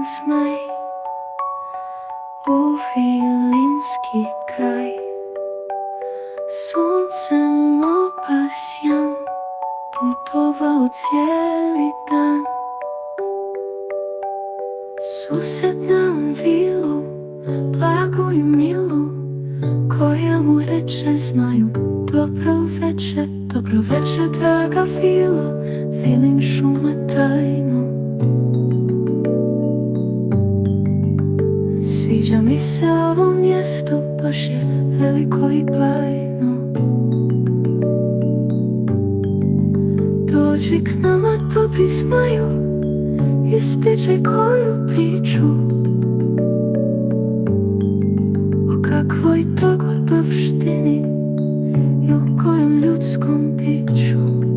Zmaj у Вілінський край, сонцем опасян путував цілий день. Сусід нам Вілу, благу і милу, коєму рече Змаю: добро вечер, драга Віло, Вілин шума тайно. Sviđa mi se ovo mjesto, baš je veliko i bajno. Dođi k nama, topi Zmaju, ispričaj koju priču o kakvoj dogodovštini i o kojem ljudskom biću.